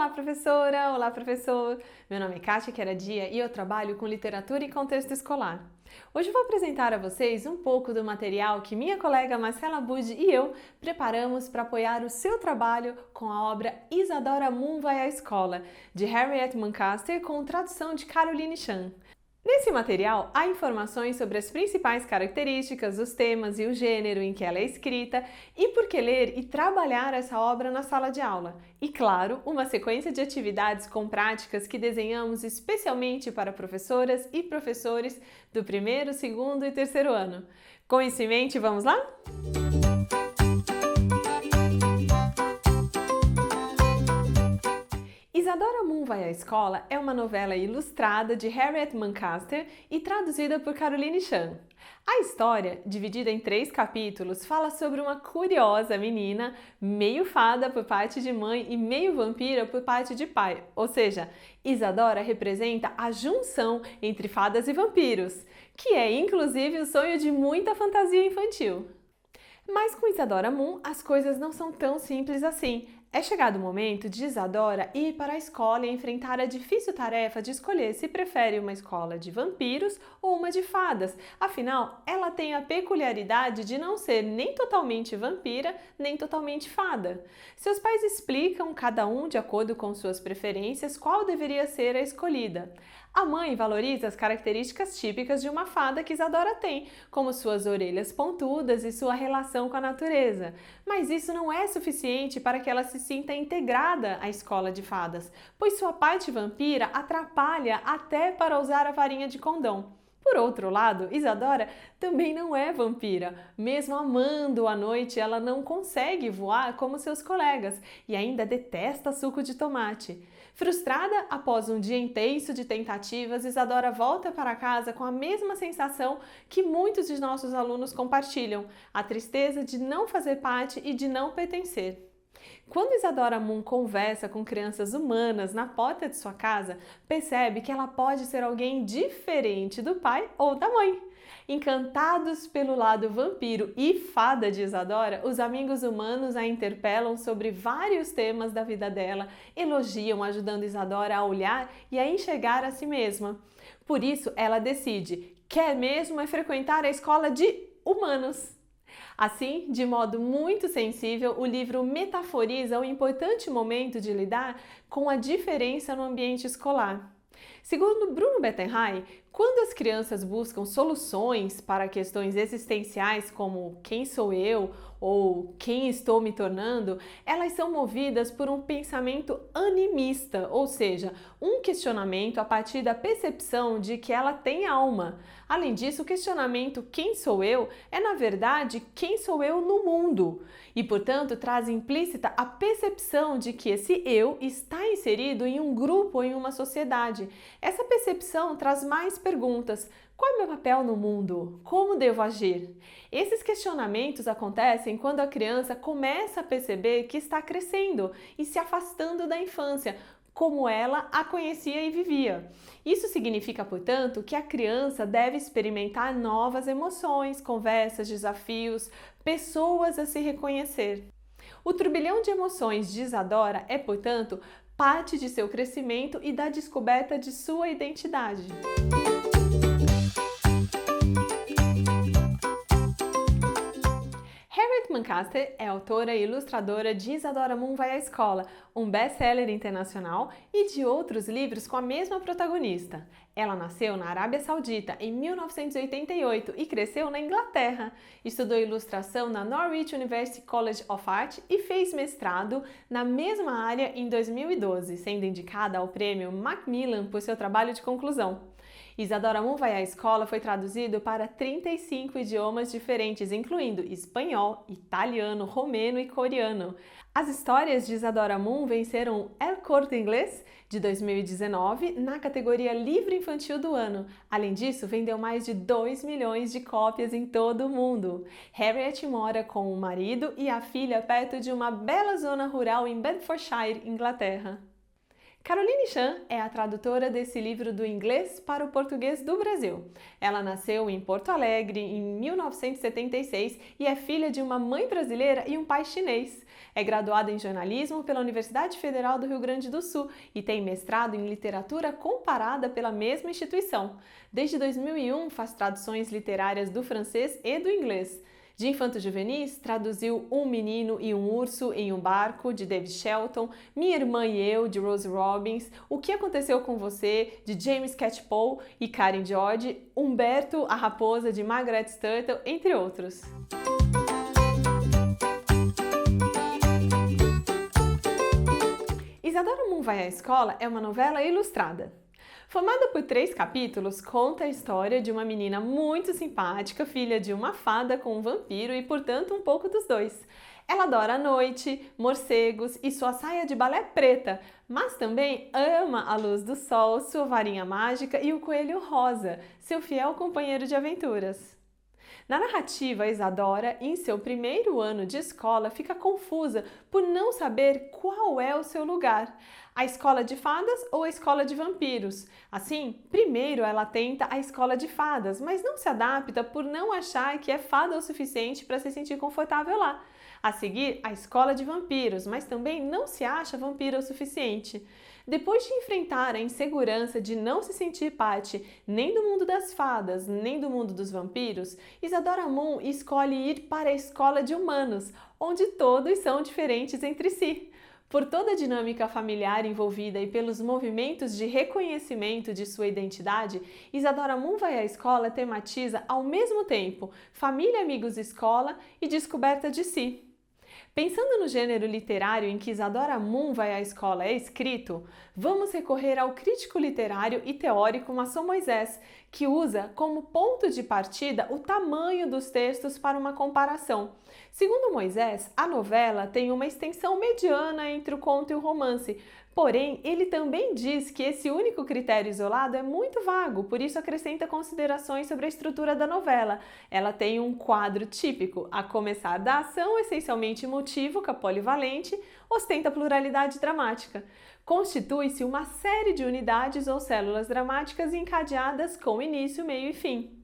Olá, professora! Olá, professor! Meu nome é Kátia Queradia e eu trabalho com literatura e contexto escolar. Hoje eu vou apresentar a vocês um pouco do material que minha colega Marcela Budi e eu preparamos para apoiar o seu trabalho com a obra Isadora Munn vai à escola, de Harriet Muncaster, com tradução de Caroline Chan. Nesse material, há informações sobre as principais características, os temas e o gênero em que ela é escrita e por que ler e trabalhar essa obra na sala de aula. E, claro, uma sequência de atividades com práticas que desenhamos especialmente para professoras e professores do primeiro, segundo e terceiro ano. Com isso em mente, vamos lá? Isadora Munn vai à escola é uma novela ilustrada de Harriet Muncaster e traduzida por Caroline Chan. A história, dividida em 3 capítulos, fala sobre uma curiosa menina, meio fada por parte de mãe e meio vampira por parte de pai. Ou seja, Isadora representa a junção entre fadas e vampiros, que é inclusive o sonho de muita fantasia infantil. Mas com Isadora Munn, as coisas não são tão simples assim. É chegado o momento de Isadora ir para a escola e enfrentar a difícil tarefa de escolher se prefere uma escola de vampiros ou uma de fadas. Afinal, ela tem a peculiaridade de não ser nem totalmente vampira, nem totalmente fada. Seus pais explicam, cada um de acordo com suas preferências, qual deveria ser a escolhida. A mãe valoriza as características típicas de uma fada que Isadora tem, como suas orelhas pontudas e sua relação com a natureza. Mas isso não é suficiente para que ela se sinta integrada à escola de fadas, pois sua parte vampira atrapalha até para usar a varinha de condão. Por outro lado, Isadora também não é vampira. Mesmo amando a noite, ela não consegue voar como seus colegas e ainda detesta suco de tomate. Frustrada após um dia intenso de tentativas, Isadora volta para casa com a mesma sensação que muitos de nossos alunos compartilham: a tristeza de não fazer parte e de não pertencer. Quando Isadora Munn conversa com crianças humanas na porta de sua casa, percebe que ela pode ser alguém diferente do pai ou da mãe. Encantados pelo lado vampiro e fada de Isadora, os amigos humanos a interpelam sobre vários temas da vida dela, elogiam, ajudando Isadora a olhar e a enxergar a si mesma. Por isso, ela decide, quer mesmo é frequentar a escola de humanos. Assim, de modo muito sensível, o livro metaforiza o importante momento de lidar com a diferença no ambiente escolar. Segundo Bruno Bettenheim, quando as crianças buscam soluções para questões existenciais como quem sou eu ou quem estou me tornando, elas são movidas por um pensamento animista, ou seja, um questionamento a partir da percepção de que ela tem alma. Além disso, o questionamento quem sou eu é, na verdade, quem sou eu no mundo e, portanto, traz implícita a percepção de que esse eu está inserido em um grupo ou em uma sociedade. Essa percepção traz mais perguntas. Qual é meu papel no mundo? Como devo agir? Esses questionamentos acontecem quando a criança começa a perceber que está crescendo e se afastando da infância, como ela a conhecia e vivia. Isso significa, portanto, que a criança deve experimentar novas emoções, conversas, desafios, pessoas a se reconhecer. O turbilhão de emoções de Isadora é, portanto, parte de seu crescimento e da descoberta de sua identidade. Harriet Muncaster é autora e ilustradora de Isadora Munn vai à escola, um best-seller internacional, e de outros livros com a mesma protagonista. Ela nasceu na Arábia Saudita em 1988 e cresceu na Inglaterra. Estudou ilustração na Norwich University College of Art e fez mestrado na mesma área em 2012, sendo indicada ao prêmio Macmillan por seu trabalho de conclusão. Isadora Munn vai à escola foi traduzido para 35 idiomas diferentes, incluindo espanhol, italiano, romeno e coreano. As histórias de Isadora Munn venceram El Corte Inglés de 2019 na categoria Livro Infantil do Ano. Além disso, vendeu mais de 2 milhões de cópias em todo o mundo. Harriet mora com o marido e a filha perto de uma bela zona rural em Bedfordshire, Inglaterra. Caroline Chan é a tradutora desse livro do inglês para o português do Brasil. Ela nasceu em Porto Alegre em 1976 e é filha de uma mãe brasileira e um pai chinês. É graduada em jornalismo pela Universidade Federal do Rio Grande do Sul e tem mestrado em literatura comparada pela mesma instituição. Desde 2001 faz traduções literárias do francês e do inglês. De infanto-juvenis, traduziu Um Menino e um Urso em um Barco, de David Shelton, Minha Irmã e Eu, de Rose Robbins, O Que Aconteceu com Você, de James Catchpole e Karen George, Humberto, a Raposa, de Margaret Sturtle, entre outros. Isadora Moon Vai à Escola é uma novela ilustrada. Formada por 3 capítulos, conta a história de uma menina muito simpática, filha de uma fada com um vampiro e, portanto, um pouco dos dois. Ela adora a noite, morcegos e sua saia de balé preta, mas também ama a luz do sol, sua varinha mágica e o coelho rosa, seu fiel companheiro de aventuras. Na narrativa, Isadora, em seu primeiro ano de escola, fica confusa por não saber qual é o seu lugar, a escola de fadas ou a escola de vampiros. Assim, primeiro ela tenta a escola de fadas, mas não se adapta por não achar que é fada o suficiente para se sentir confortável lá. A seguir, a escola de vampiros, mas também não se acha vampira o suficiente. Depois de enfrentar a insegurança de não se sentir parte nem do mundo das fadas, nem do mundo dos vampiros, Isadora Moon escolhe ir para a escola de humanos, onde todos são diferentes entre si. Por toda a dinâmica familiar envolvida e pelos movimentos de reconhecimento de sua identidade, Isadora Moon Vai à Escola tematiza ao mesmo tempo família, amigos, escola e descoberta de si. Pensando no gênero literário em que Isadora Moon Vai à Escola é escrito, vamos recorrer ao crítico literário e teórico Masson Moisés, que usa como ponto de partida o tamanho dos textos para uma comparação. Segundo Moisés, a novela tem uma extensão mediana entre o conto e o romance, porém, ele também diz que esse único critério isolado é muito vago, por isso acrescenta considerações sobre a estrutura da novela. Ela tem um quadro típico, a começar da ação essencialmente multívoca, polivalente, ostenta pluralidade dramática. Constitui-se uma série de unidades ou células dramáticas encadeadas com início, meio e fim.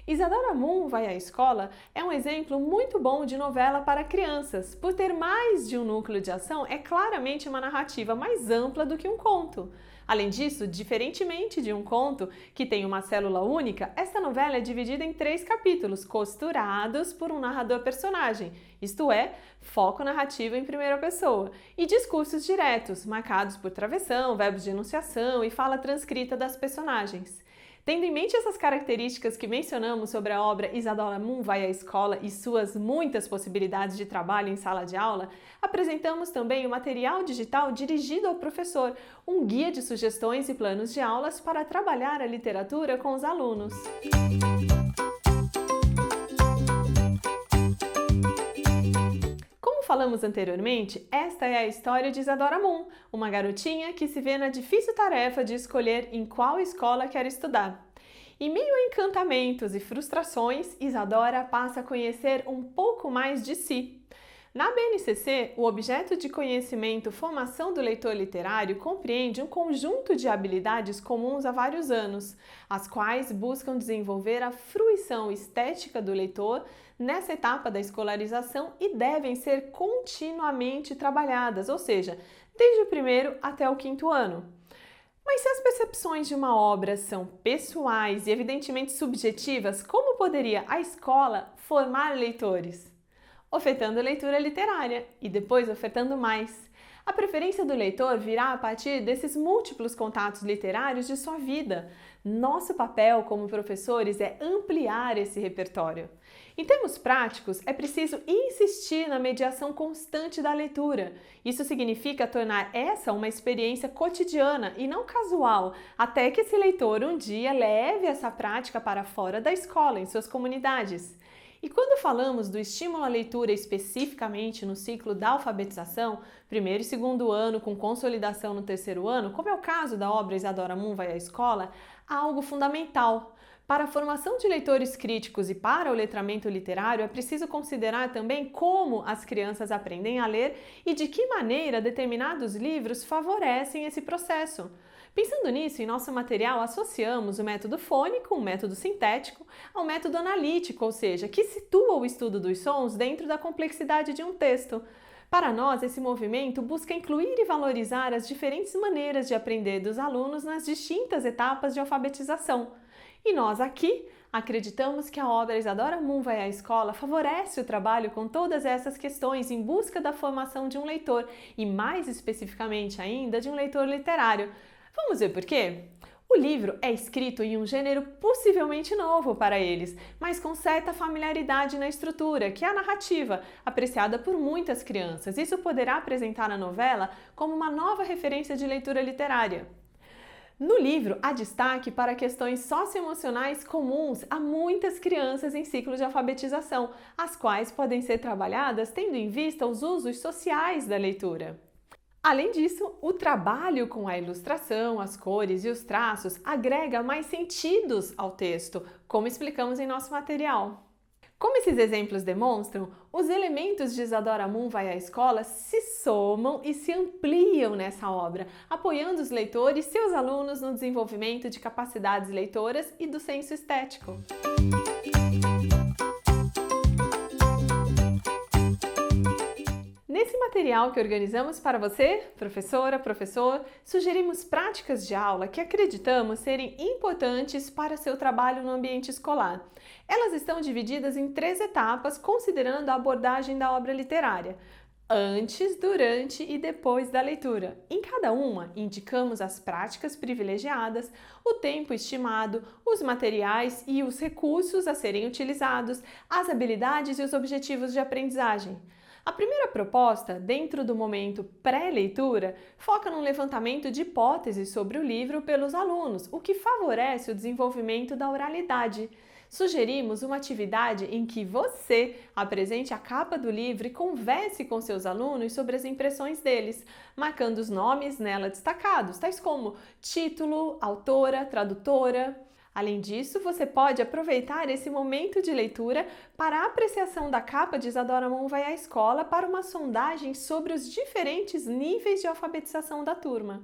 Isadora Moon Vai à Escola é um exemplo muito bom de novela para crianças. Por ter mais de um núcleo de ação, é claramente uma narrativa mais ampla do que um conto. Além disso, diferentemente de um conto, que tem uma célula única, esta novela é dividida em 3 capítulos, costurados por um narrador-personagem, isto é, foco narrativo em primeira pessoa, e discursos diretos, marcados por travessão, verbos de enunciação e fala transcrita das personagens. Tendo em mente essas características que mencionamos sobre a obra Isadora Moon Vai à Escola e suas muitas possibilidades de trabalho em sala de aula, apresentamos também o material digital dirigido ao professor, um guia de sugestões e planos de aulas para trabalhar a literatura com os alunos. Como falamos anteriormente, esta é a história de Isadora Moon, uma garotinha que se vê na difícil tarefa de escolher em qual escola quer estudar. Em meio a encantamentos e frustrações, Isadora passa a conhecer um pouco mais de si. Na BNCC, o objeto de conhecimento Formação do Leitor Literário compreende um conjunto de habilidades comuns há vários anos, as quais buscam desenvolver a fruição estética do leitor nessa etapa da escolarização e devem ser continuamente trabalhadas, ou seja, desde o primeiro até o 5º ano. Mas se as percepções de uma obra são pessoais e evidentemente subjetivas, como poderia a escola formar leitores? Ofertando leitura literária e depois ofertando mais. A preferência do leitor virá a partir desses múltiplos contatos literários de sua vida. Nosso papel como professores é ampliar esse repertório. Em termos práticos, é preciso insistir na mediação constante da leitura. Isso significa tornar essa uma experiência cotidiana e não casual, até que esse leitor um dia leve essa prática para fora da escola, em suas comunidades. E quando falamos do estímulo à leitura especificamente no ciclo da alfabetização, 1º e 2º ano com consolidação no 3º ano, como é o caso da obra Isadora Moon Vai à Escola, há algo fundamental. Para a formação de leitores críticos e para o letramento literário, é preciso considerar também como as crianças aprendem a ler e de que maneira determinados livros favorecem esse processo. Pensando nisso, em nosso material associamos o método fônico, o método sintético, ao método analítico, ou seja, que situa o estudo dos sons dentro da complexidade de um texto. Para nós, esse movimento busca incluir e valorizar as diferentes maneiras de aprender dos alunos nas distintas etapas de alfabetização. E nós aqui acreditamos que a obra Isadora Moon Vai à Escola favorece o trabalho com todas essas questões em busca da formação de um leitor e, mais especificamente ainda, de um leitor literário. Vamos ver por quê? O livro é escrito em um gênero possivelmente novo para eles, mas com certa familiaridade na estrutura, que é a narrativa, apreciada por muitas crianças. Isso poderá apresentar a novela como uma nova referência de leitura literária. No livro, há destaque para questões socioemocionais comuns a muitas crianças em ciclo de alfabetização, as quais podem ser trabalhadas tendo em vista os usos sociais da leitura. Além disso, o trabalho com a ilustração, as cores e os traços agrega mais sentidos ao texto, como explicamos em nosso material. Como esses exemplos demonstram, os elementos de Isadora Moon Vai à Escola se somam e se ampliam nessa obra, apoiando os leitores e seus alunos no desenvolvimento de capacidades leitoras e do senso estético. Nesse material que organizamos para você, professora, professor, sugerimos práticas de aula que acreditamos serem importantes para seu trabalho no ambiente escolar. Elas estão divididas em 3 etapas, considerando a abordagem da obra literária: antes, durante e depois da leitura. Em cada uma, indicamos as práticas privilegiadas, o tempo estimado, os materiais e os recursos a serem utilizados, as habilidades e os objetivos de aprendizagem. A primeira proposta, dentro do momento pré-leitura, foca no levantamento de hipóteses sobre o livro pelos alunos, o que favorece o desenvolvimento da oralidade. Sugerimos uma atividade em que você apresente a capa do livro e converse com seus alunos sobre as impressões deles, marcando os nomes nela destacados, tais como título, autora, tradutora. Além disso, você pode aproveitar esse momento de leitura para a apreciação da capa de Isadora Moon Vai à Escola para uma sondagem sobre os diferentes níveis de alfabetização da turma.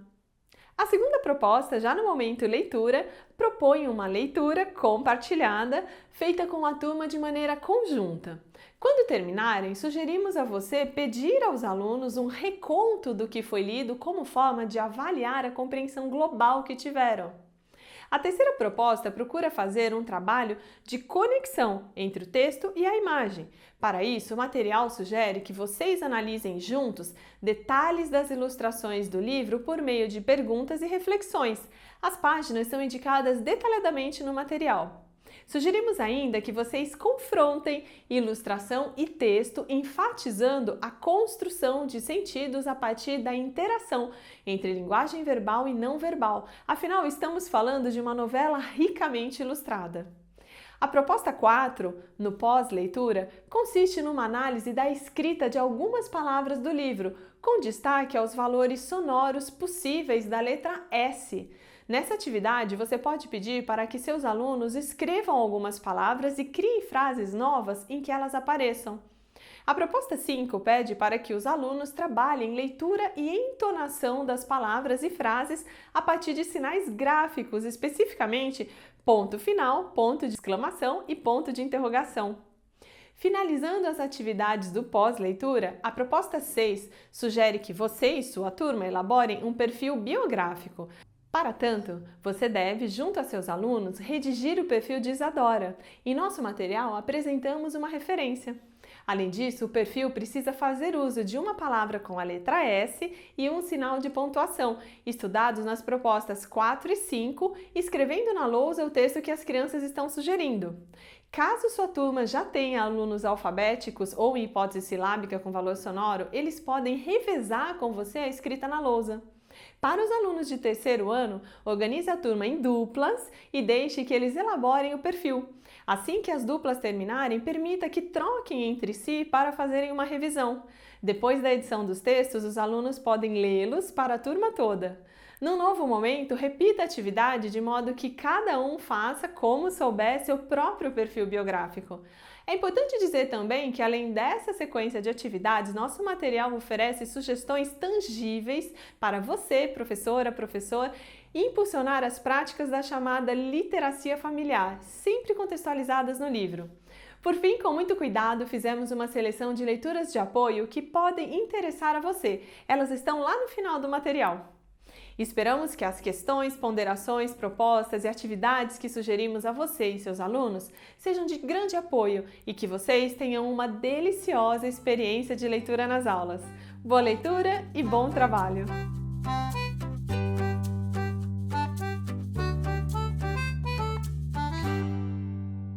A segunda proposta, já no momento leitura, propõe uma leitura compartilhada, feita com a turma de maneira conjunta. Quando terminarem, sugerimos a você pedir aos alunos um reconto do que foi lido como forma de avaliar a compreensão global que tiveram. A terceira proposta procura fazer um trabalho de conexão entre o texto e a imagem. Para isso, o material sugere que vocês analisem juntos detalhes das ilustrações do livro por meio de perguntas e reflexões. As páginas são indicadas detalhadamente no material. Sugerimos ainda que vocês confrontem ilustração e texto, enfatizando a construção de sentidos a partir da interação entre linguagem verbal e não verbal. Afinal, estamos falando de uma novela ricamente ilustrada. A proposta 4, no pós-leitura, consiste numa análise da escrita de algumas palavras do livro, com destaque aos valores sonoros possíveis da letra S. Nessa atividade, você pode pedir para que seus alunos escrevam algumas palavras e criem frases novas em que elas apareçam. A proposta 5 pede para que os alunos trabalhem leitura e entonação das palavras e frases a partir de sinais gráficos, especificamente ponto final, ponto de exclamação e ponto de interrogação. Finalizando as atividades do pós-leitura, a proposta 6 sugere que você e sua turma elaborem um perfil biográfico. Para tanto, você deve, junto a seus alunos, redigir o perfil de Isadora. Em nosso material, apresentamos uma referência. Além disso, o perfil precisa fazer uso de uma palavra com a letra S e um sinal de pontuação, estudados nas propostas 4 e 5, escrevendo na lousa o texto que as crianças estão sugerindo. Caso sua turma já tenha alunos alfabéticos ou em hipótese silábica com valor sonoro, eles podem revezar com você a escrita na lousa. Para os alunos de terceiro ano, organize a turma em duplas e deixe que eles elaborem o perfil. Assim que as duplas terminarem, permita que troquem entre si para fazerem uma revisão. Depois da edição dos textos, os alunos podem lê-los para a turma toda. No novo momento, repita a atividade de modo que cada um faça como souber seu próprio perfil biográfico. É importante dizer também que, além dessa sequência de atividades, nosso material oferece sugestões tangíveis para você, professora, professor, impulsionar as práticas da chamada literacia familiar, sempre contextualizadas no livro. Por fim, com muito cuidado, fizemos uma seleção de leituras de apoio que podem interessar a você. Elas estão lá no final do material. Esperamos que as questões, ponderações, propostas e atividades que sugerimos a você e seus alunos sejam de grande apoio e que vocês tenham uma deliciosa experiência de leitura nas aulas. Boa leitura e bom trabalho!